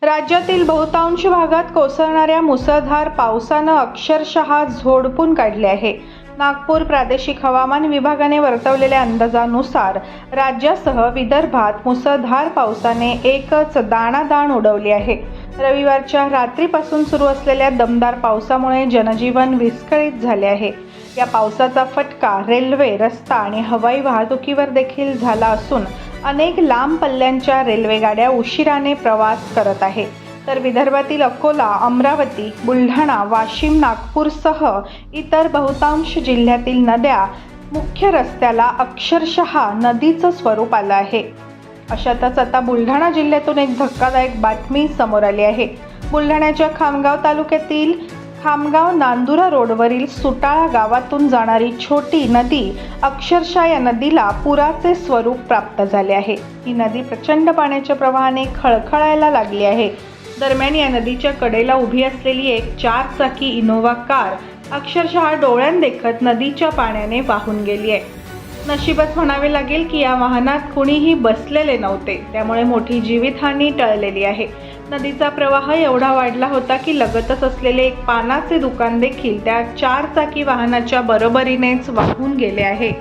राज्यातील बहुतांश भागात कोसळणाऱ्या मुसळधार पावसानं अक्षरशः झोडपून काढले आहे. नागपूर प्रादेशिक हवामान विभागाने वर्तवलेल्या अंदाजानुसार राज्यासह विदर्भात मुसळधार पावसाने एकच दाणादाण उडवली आहे. रविवारच्या रात्रीपासून सुरू असलेल्या दमदार पावसामुळे जनजीवन विस्कळीत झाले आहे. या पावसाचा फटका रेल्वे, रस्ता आणि हवाई वाहतुकीवर देखील झाला असून अनेक लांब पल्ल्यांच्या रेल्वे गाड्या उशिराने प्रवास करत आहे. तर विदर्भातील अकोला, अमरावती, बुलढाणा, वाशिम, नागपूरसह इतर बहुतांश जिल्ह्यातील नद्या मुख्य रस्त्याला अक्षरशः नदीचं स्वरूप आलं आहे. अशातच आता बुलढाणा जिल्ह्यातून एक धक्कादायक बातमी समोर आली आहे. बुलढाण्याच्या खामगाव तालुक्यातील खामगाव नांदुरा रोडवरील सुटाळा गावातून जाणारी छोटी नदी अक्षरशः या नदीला पुराचे स्वरूप प्राप्त झाले आहे. ही नदी प्रचंड पाण्याच्या प्रवाहाने खळखळायला लागली आहे. दरम्यान या नदीच्या कडेला उभी असलेली एक 4 चाकी इनोव्हा कार अक्षरशः डोळ्यांदेखत नदीच्या पाण्याने वाहून गेली आहे. नशिबात म्हणावे लागेल की या वाहनात कुणीही बसलेले नव्हते, त्यामुळे मोठी जीवितहानी टळलेली आहे. नदीचा प्रवाह एवढा वाढला होता की लगतच असलेले एक पानाचे दुकान देखील त्या 4 चाकी वाहनाच्या बरोबरीनेच वाहून गेले आहे.